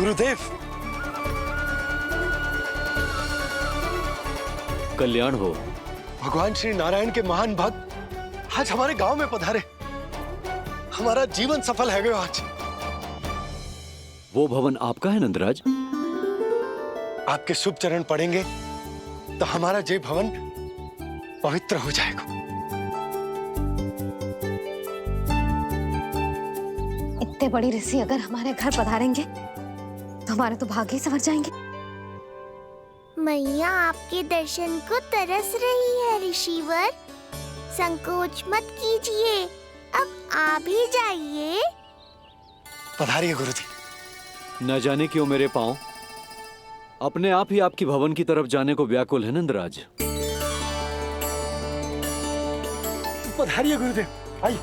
गुरुदेव, कल्याण हो। भगवान श्री नारायण के महान भक्त आज हमारे गांव में पधारे। हमारा जीवन सफल है गयो आज। वो भवन आपका है नंदराज? आपके शुभ चरण पड़ेंगे तो हमारा जय भवन पवित्र हो जाएगा। इतने बड़ी ऋषि अगर हमारे घर पधारेंगे तो हमारे तो भाग्य ही संवर जाएंगे। मैया आपके दर्शन को तरस रही है ऋषिवर, संकोच मत कीजिए, अब आ भी जाइए। पधारिए गुरुजी। न जाने क्यों मेरे पांव अपने आप ही आपकी भवन की तरफ जाने को व्याकुल है नंदराज। पधारिए गुरुदेव, आइए।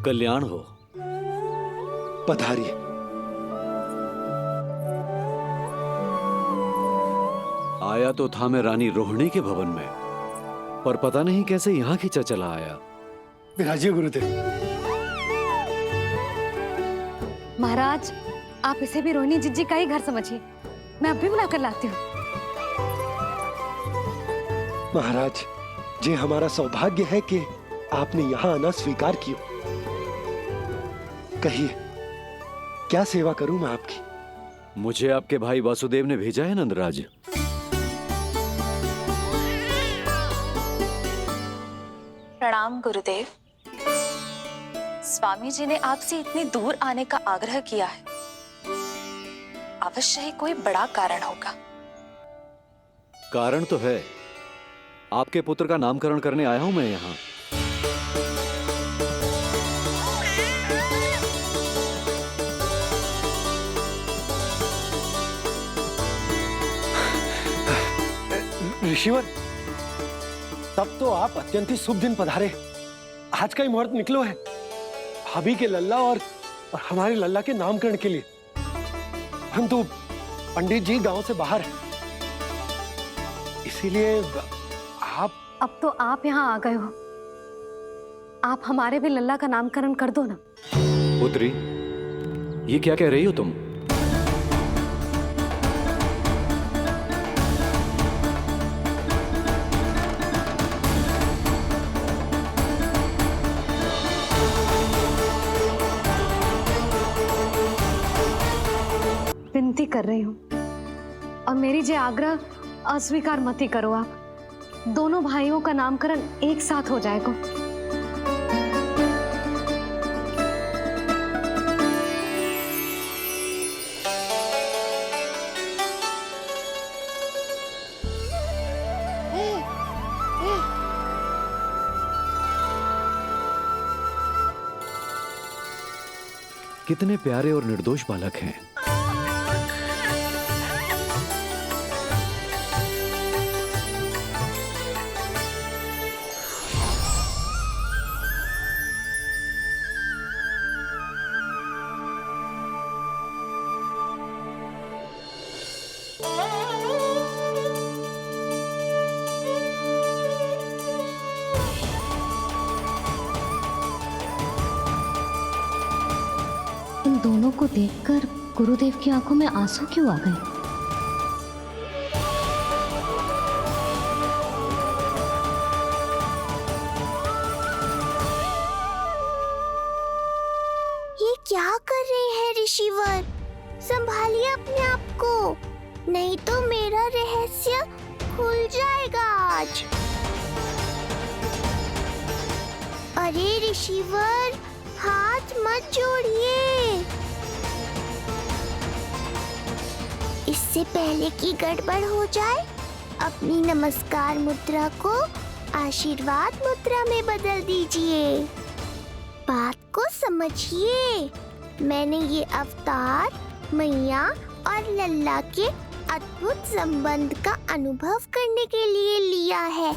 कल्याण हो। पधारिए। आया तो था मैं रानी रोहिणी के भवन में, पर पता नहीं कैसे यहाँ खींचा चला आया। विराजिए गुरुदेव। महाराज, आप इसे भी रोहिणी जिज्जी का ही घर समझिए। मैं अब भी बुलाकर लाती हूँ। महाराज, ये हमारा सौभाग्य है कि आपने यहाँ आना स्वीकार किया। कहिए, क्या सेवा करूं मैं आपकी? मुझे आपके भाई वासुदेव ने भेजा है नंदराज। प्रणाम गुरुदेव। स्वामी जी ने आपसे इतनी दूर आने का आग्रह किया है, अवश्य ही कोई बड़ा कारण होगा। कारण तो है, आपके पुत्र का नामकरण करने आया हूं मैं यहाँ। ऋषिवर, तब तो आप अत्यंत ही शुभ दिन पधारे। आज का ही मुहूर्त निकलो है भाभी के लल्ला और हमारे लल्ला के नामकरण के लिए। परंतु पंडित जी गांव से बाहर हैं, इसीलिए आप। अब तो आप यहाँ आ गए हो, आप हमारे भी लल्ला का नामकरण कर दो ना। पुत्री, ये क्या कह रही हो तुम? विनती कर रही हूँ, और मेरी जे आग्रह अस्वीकार मत ही करो। आप दोनों भाइयों का नामकरण एक साथ हो जाएगा। कितने प्यारे और निर्दोष बालक हैं। इन दोनों को देखकर गुरुदेव की आंखों में आंसू क्यों आ गए? ये क्या कर रहे हैं ऋषिवर? संभालिए अपने आप को, नहीं तो मेरा रहस्य खुल जाएगा आज। अरे ऋषिवर, हाथ मत जोड़िए। इससे पहले कि गड़बड़ हो जाए, अपनी नमस्कार मुद्रा को आशीर्वाद मुद्रा में बदल दीजिए। बात को समझिए, मैंने ये अवतार मैया और लल्ला के अद्भुत संबंध का अनुभव करने के लिए लिया है।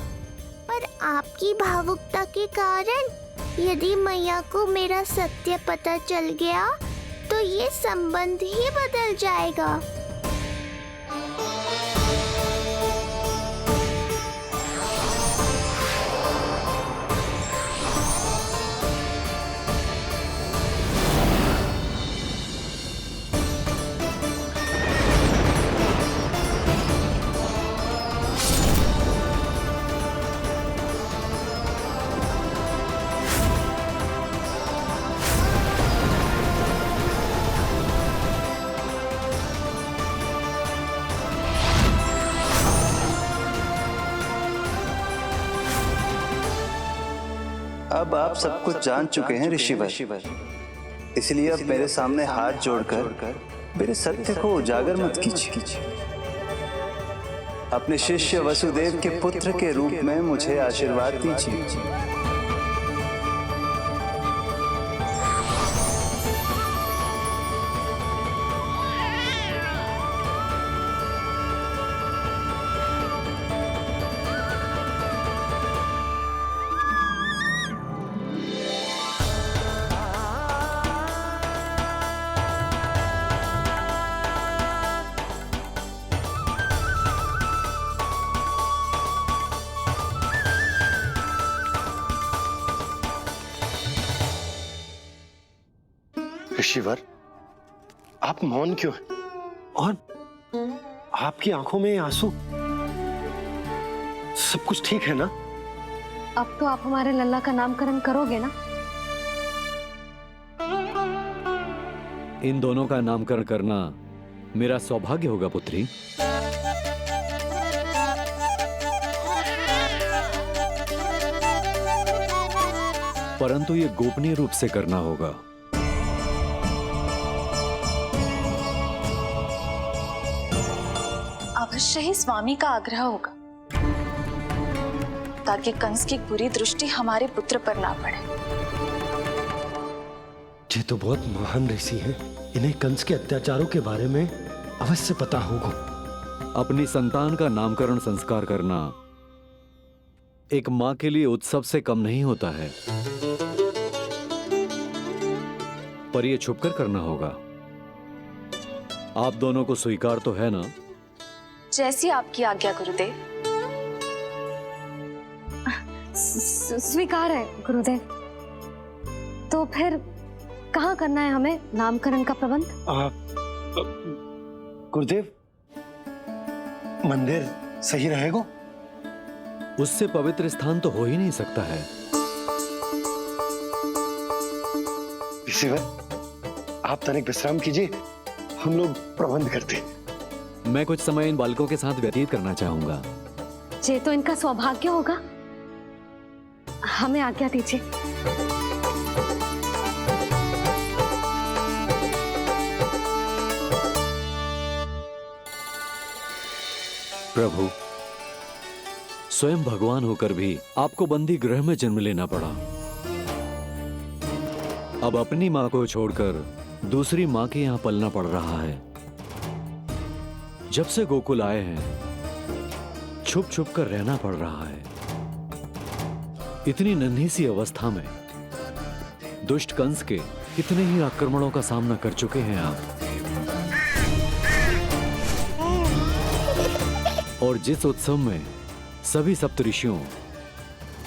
पर आपकी भावुकता के कारण यदि मैया को मेरा सत्य पता चल गया तो ये संबंध ही बदल जाएगा। अब आप सब कुछ जान चुके हैं ऋषिवर, इसलिए अब मेरे सामने हाथ जोड़कर मेरे सत्य को उजागर मत कीजिए। अपने शिष्य वसुदेव के पुत्र के रूप में मुझे आशीर्वाद दीजिए। ऋषिवर, आप मौन क्यों हैं? और आपकी आंखों में आंसू, सब कुछ ठीक है ना? अब तो आप हमारे लल्ला का नामकरण करोगे ना? इन दोनों का नामकरण करना मेरा सौभाग्य होगा पुत्री। परंतु ये गोपनीय रूप से करना होगा। अवश्य ही स्वामी का आग्रह होगा, ताकि कंस की बुरी दृष्टि हमारे पुत्र पर ना पड़े। ये तो बहुत महान ऋषि हैं, इन्हें कंस के अत्याचारों के बारे में अवश्य पता होगा। अपनी संतान का नामकरण संस्कार करना एक मां के लिए उत्सव से कम नहीं होता है, पर यह छुपकर करना होगा। आप दोनों को स्वीकार तो है ना? जैसी आपकी आज्ञा गुरुदेव। स्वीकार है गुरुदेव। तो फिर कहाँ करना है हमें नामकरण का प्रबंध? गुरुदेव, मंदिर सही रहेगा? उससे पवित्र स्थान तो हो ही नहीं सकता है। ऋषिवर, आप तनिक विश्राम कीजिए, हम लोग प्रबंध करते हैं। मैं कुछ समय इन बालकों के साथ व्यतीत करना चाहूंगा। ये तो इनका सौभाग्य होगा। हमें आज्ञा दीजिए। प्रभु, स्वयं भगवान होकर भी आपको बंदी गृह में जन्म लेना पड़ा। अब अपनी मां को छोड़कर दूसरी मां के यहां पलना पड़ रहा है। जब से गोकुल आए हैं छुप छुप कर रहना पड़ रहा है। इतनी नन्ही सी अवस्था में दुष्ट कंस के कितने ही आक्रमणों का सामना कर चुके हैं आप। और जिस उत्सव में सभी सप्तऋषियों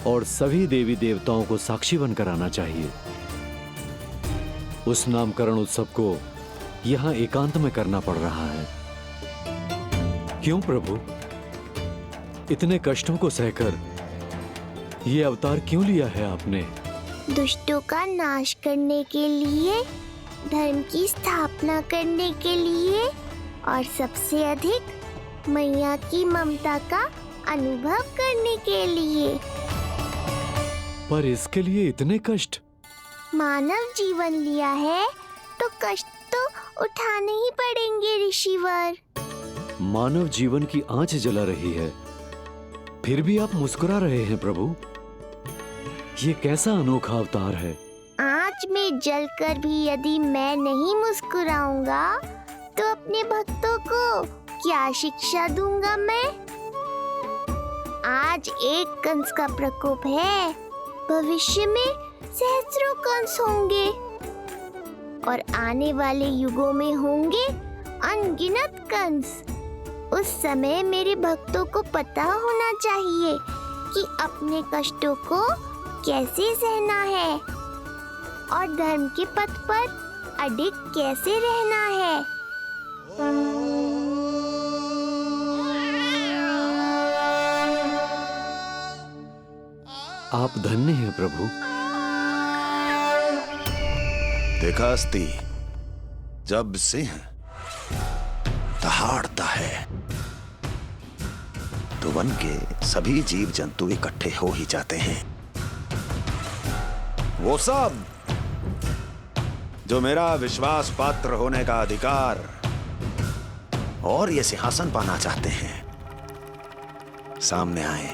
और सभी देवी देवताओं को साक्षी बनकर आना चाहिए, उस नामकरण उत्सव को यहां एकांत में करना पड़ रहा है। क्यों प्रभु, इतने कष्टों को सहकर ये अवतार क्यों लिया है आपने? दुष्टों का नाश करने के लिए, धर्म की स्थापना करने के लिए और सबसे अधिक मैया की ममता का अनुभव करने के लिए। पर इसके लिए इतने कष्ट? मानव जीवन लिया है तो कष्ट तो उठाने ही पड़ेंगे ऋषिवर। मानव जीवन की आंच जला रही है, फिर भी आप मुस्कुरा रहे हैं प्रभु। ये कैसा अनोखा अवतार है? आग आंच में जलकर भी यदि मैं नहीं मुस्कुराऊंगा तो अपने भक्तों को क्या शिक्षा दूंगा मैं? आज एक कंस का प्रकोप है, भविष्य में सहस्रों कंस होंगे और आने वाले युगों में होंगे अनगिनत कंस। उस समय मेरे भक्तों को पता होना चाहिए कि अपने कष्टों को कैसे सहना है और धर्म के पथ पर अडिग कैसे रहना है। आप धन्य हैं प्रभु। देखा अस्ति, जब सिंह दहाड़ता है तो वन के सभी जीव जंतु इकट्ठे हो ही जाते हैं। वो सब जो मेरा विश्वास पात्र होने का अधिकार और ये सिंहासन पाना चाहते हैं, सामने आए।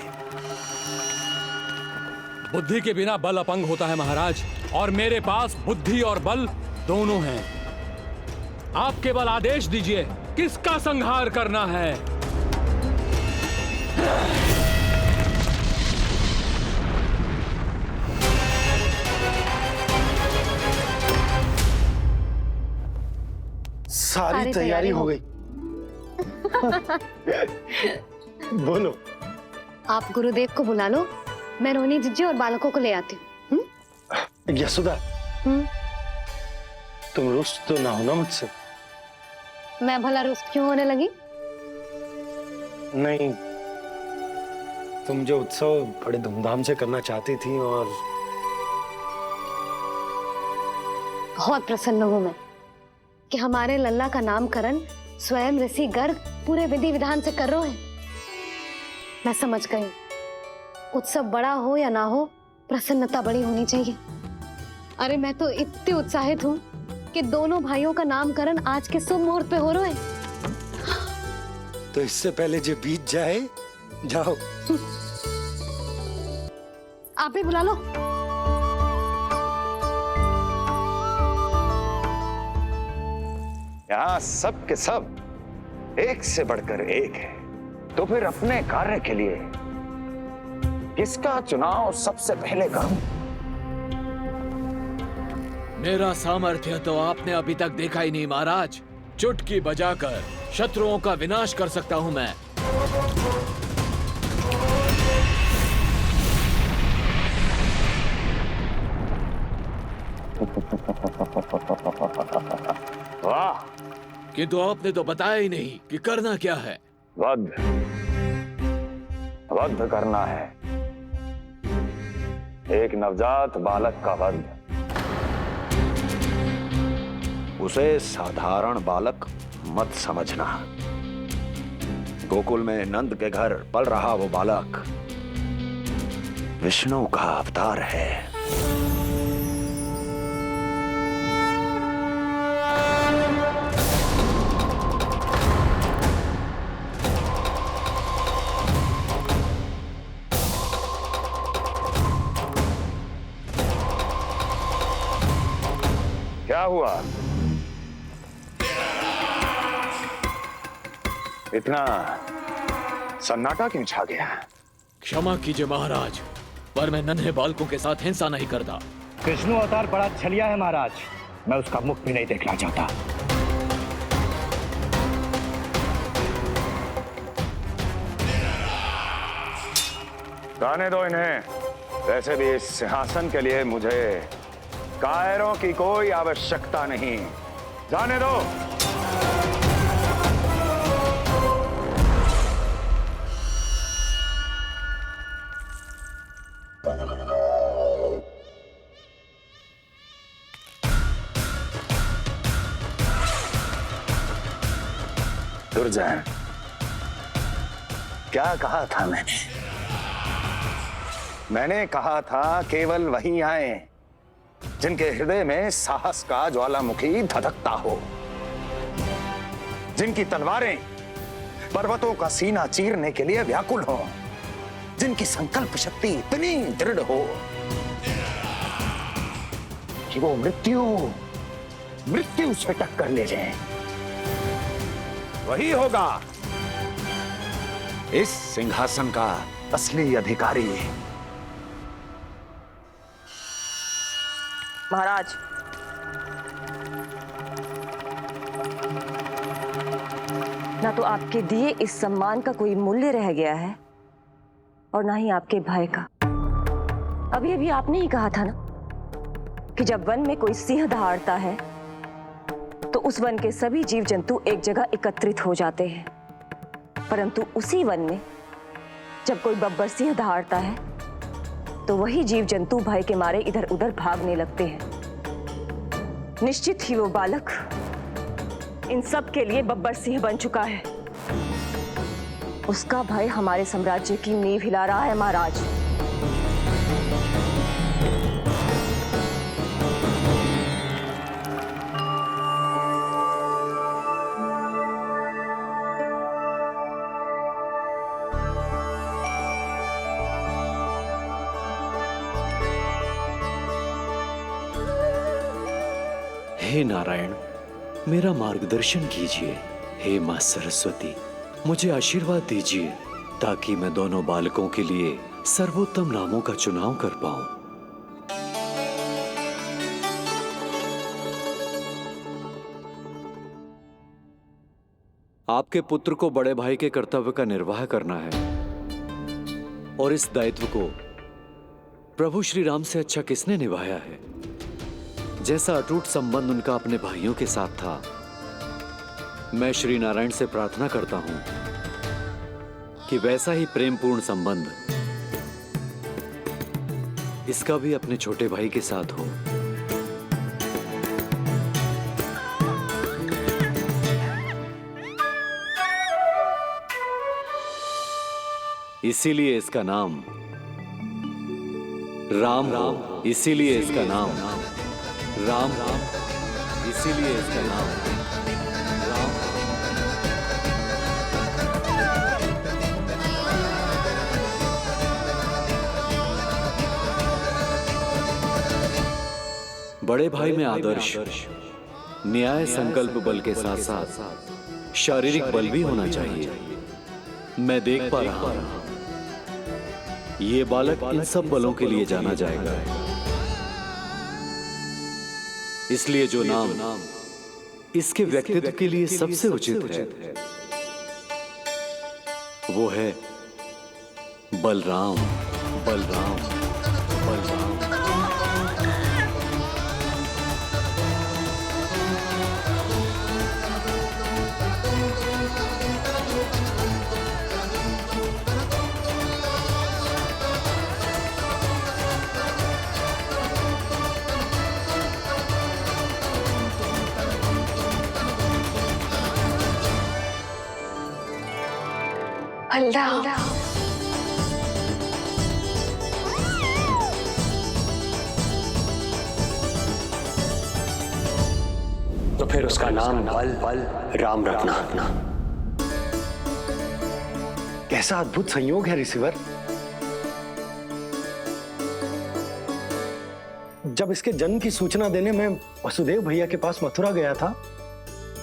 बुद्धि के बिना बल अपंग होता है महाराज, और मेरे पास बुद्धि और बल दोनों हैं। आप केवल आदेश दीजिए किसका संहार करना है। सारी तैयारी हो गई। बोलो। आप गुरुदेव को बुला लो, मैं रोहिणी जीजी और बालकों को ले आती हूँ। यशोदा, तुम रुष्ट तो ना हो ना मुझसे? मैं भला रुष्ट क्यों होने लगी? नहीं, तुम जो उत्सव बड़े धूमधाम से करना चाहती थी और बहुत प्रसन्न हूँ मैं कि हमारे लल्ला का नामकरण स्वयं ऋषि गर्ग पूरे विधि विधान से कर रहे हैं। मैं समझ गई, उत्सव बड़ा हो या ना हो, प्रसन्नता बड़ी होनी चाहिए। अरे मैं तो इतनी उत्साहित हूँ कि दोनों भाइयों का नामकरण आज के शुभ मुहूर्त पे हो रहे हैं। तो इससे पहले जो बीत जाए, जाओ। आप ही बुला लो। यहाँ सब के सब एक से बढ़कर एक है, तो फिर अपने कार्य के लिए किसका चुनाव सबसे पहले करूं? मेरा सामर्थ्य तो आपने अभी तक देखा ही नहीं महाराज। चुटकी बजाकर शत्रुओं का विनाश कर सकता हूं मैं। वाह! किंतु आपने तो बताया ही नहीं कि करना क्या है। वध करना है, एक नवजात बालक का वध। उसे साधारण बालक मत समझना। गोकुल में नंद के घर पल रहा वो बालक विष्णु का अवतार है। क्या हुआ? इतना सन्नाटा क्यों छा गया? क्षमा कीजिए महाराज, पर मैं नन्हे बालकों के साथ हिंसा नहीं करता। विष्णु अवतार बड़ा छलिया है महाराज, मैं उसका मुख भी नहीं देखना चाहता। जाने दो इन्हें। वैसे भी इस सिंहासन के लिए मुझे कायरों की कोई आवश्यकता नहीं। जाने दो। दुर्जन, क्या कहा था मैंने कहा था केवल वही आए जिनके हृदय में साहस का ज्वालामुखी धधकता हो, जिनकी तलवारें पर्वतों का सीना चीरने के लिए व्याकुल हो, जिनकी संकल्प शक्ति इतनी दृढ़ हो कि वो मृत्यु से टक्कर ले जाए। वही होगा इस सिंहासन का असली अधिकारी। महाराज, ना तो आपके दिए इस सम्मान का कोई मूल्य रह गया है और ना ही आपके भय का। अभी अभी आपने ही कहा था ना कि जब वन में कोई सिंह दहाड़ता है तो उस वन के सभी जीव जंतु एक जगह एकत्रित हो जाते हैं, परंतु उसी वन में जब कोई बब्बर सिंह दहाड़ता है तो वही जीव जंतु भय के मारे इधर उधर भागने लगते हैं। निश्चित ही वो बालक इन सब के लिए बब्बर सिंह बन चुका है। उसका भय हमारे साम्राज्य की नींव हिला रहा है महाराज। हे नारायण, मेरा मार्गदर्शन कीजिए। हे मां सरस्वती, मुझे आशीर्वाद दीजिए ताकि मैं दोनों बालकों के लिए सर्वोत्तम नामों का चुनाव कर पाऊं। आपके पुत्र को बड़े भाई के कर्तव्य का निर्वाह करना है और इस दायित्व को प्रभु श्री राम से अच्छा किसने निभाया है? जैसा अटूट संबंध उनका अपने भाइयों के साथ था, मैं श्री नारायण से प्रार्थना करता हूं कि वैसा ही प्रेमपूर्ण संबंध इसका भी अपने छोटे भाई के साथ हो। इसीलिए इसका नाम राम हो। इसीलिए इसका नाम राम, इसीलिए इसका नाम राम। बड़े भाई में आदर्श, न्याय, संकल्प बल के साथ साथ शारीरिक बल भी होना चाहिए। मैं देख पा रहा हूं ये बालक इन सब बलों के लिए जाना जाएगा। इसलिए जो नाम इसके व्यक्तित्व के लिए सबसे उचित है वो है बलराम। बलराम, बलराम। बलराम, तो फिर उसका नाम बल राम रखना। कैसा अद्भुत संयोग है रिसीवर। जब इसके जन्म की सूचना देने में वसुदेव भैया के पास मथुरा गया था,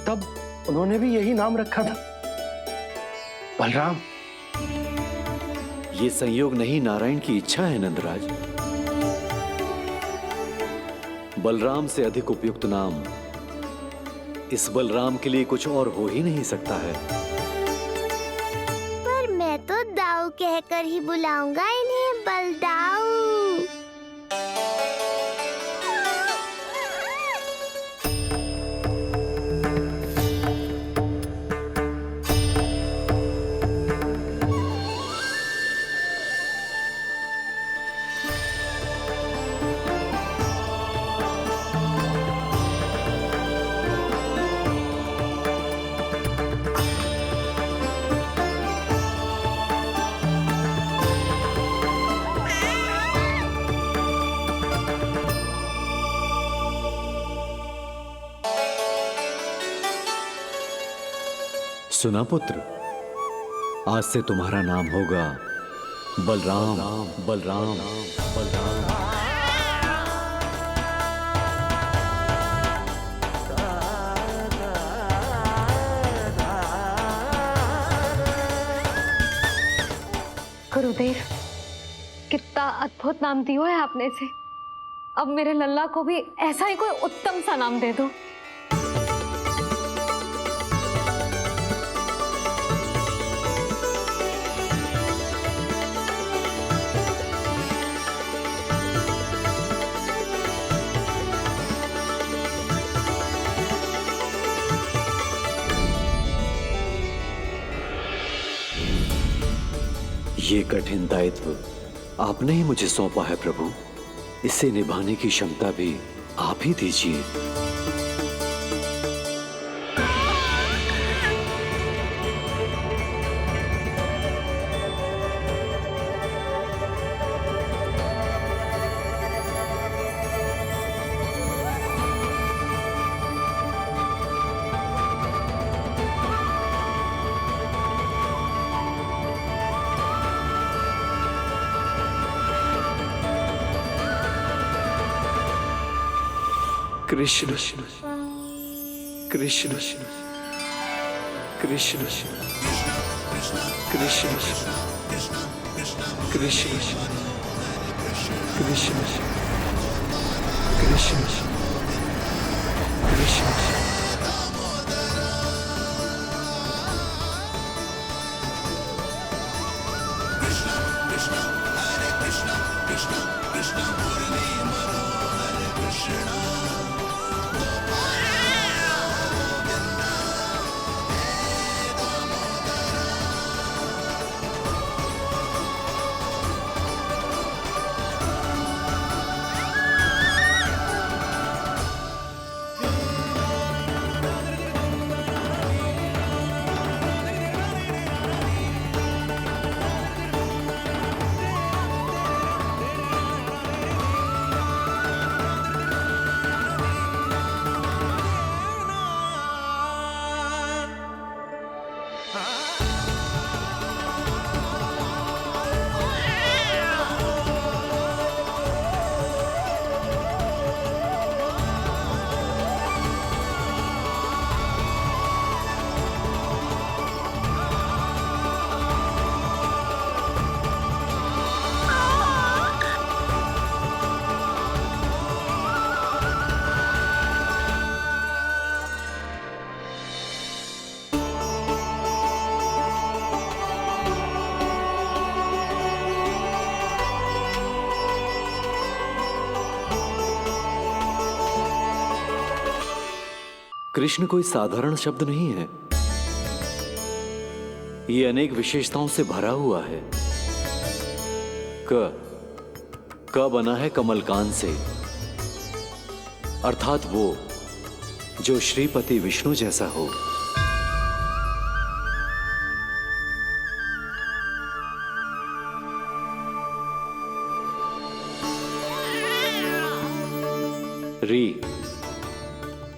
तब उन्होंने भी यही नाम रखा था, बलराम। ये संयोग नहीं, नारायण की इच्छा है नंदराज। बलराम से अधिक उपयुक्त नाम इस बलराम के लिए कुछ और हो ही नहीं सकता है। पर मैं तो दाऊ कहकर ही बुलाऊंगा इन्हें, बलदाऊ। सुना पुत्र, आज से तुम्हारा नाम होगा बलराम। बलराम, बलराम। अद्भुत नाम दियो है आपने से। अब मेरे लल्ला को भी ऐसा ही कोई उत्तम सा नाम दे दो। ये कठिन दायित्व आपने ही मुझे सौंपा है प्रभु। इसे निभाने की क्षमता भी आप ही दीजिए। कृष्ण कृष्ण कृष्ण कृष्ण कृष्ण कृष्ण कृष्ण कृष्ण। कृष्ण कोई साधारण शब्द नहीं है। ये अनेक विशेषताओं से भरा हुआ है। क बना है कमलकांत से, अर्थात वो जो श्रीपति विष्णु जैसा हो।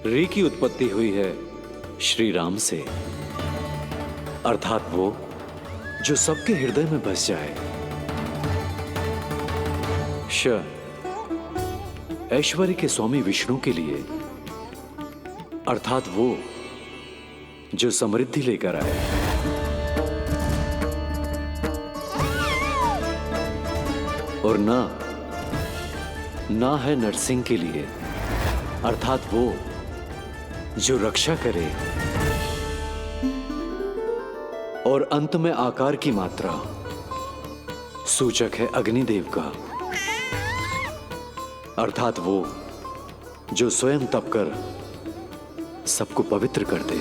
री की उत्पत्ति हुई है श्री राम से, अर्थात वो जो सबके हृदय में बस जाए। श ऐश्वर्य के स्वामी विष्णु के लिए, अर्थात वो जो समृद्धि लेकर आए। और ना है नरसिंह के लिए, अर्थात वो जो रक्षा करे। और अंत में आकार की मात्रा सूचक है अग्निदेव का, अर्थात वो जो स्वयं तप कर सबको पवित्र कर दे।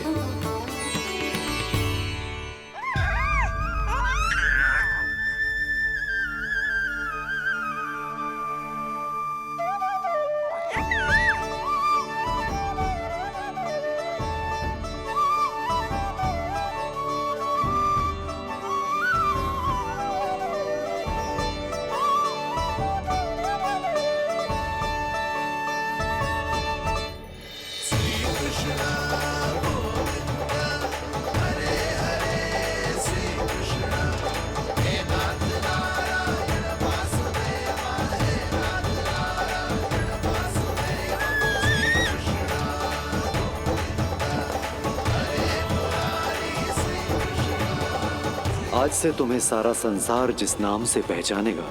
आज से तुम्हें सारा संसार जिस नाम से पहचानेगा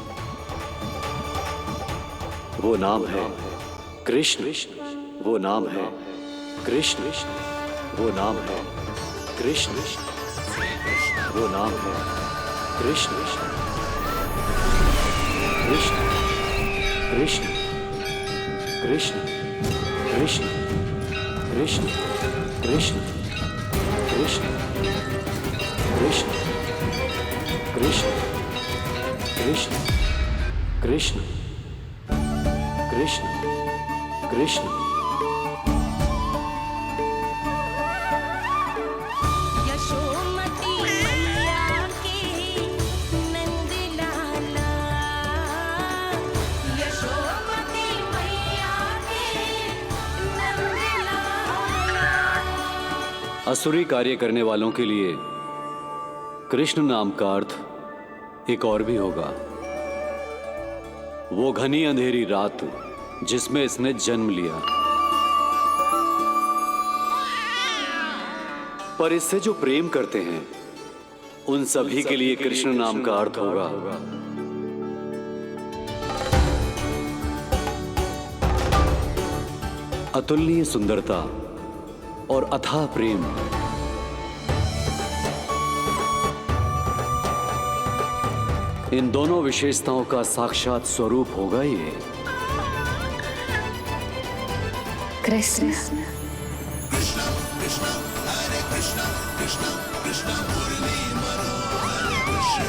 वो नाम है कृष्ण, वो नाम है कृष्ण, वो नाम है कृष्ण, वो नाम है कृष्ण, कृष्ण, कृष्ण, कृष्ण, कृष्ण, कृष्ण, कृष्ण, कृष्ण, कृष्ण, कृष्ण, कृष्ण, कृष्ण, कृष्ण, कृष्ण। यशोमती मैया के नंद लाला, यशोमती मैया के नंद लाला। असुरी कार्य करने वालों के लिए कृष्ण नाम का अर्थ एक और भी होगा। वो घनी अंधेरी रात जिसमें इसने जन्म लिया, पर इससे जो प्रेम करते हैं उन सभी के लिए कृष्ण नाम का अर्थ होगा अतुलनीय सुंदरता और अथाह प्रेम। इन दोनों विशेषताओं का साक्षात स्वरूप होगा ये कृष्ण। कृष्ण हरे कृष्ण कृष्ण कृष्ण मुरली मनोहर कृष्ण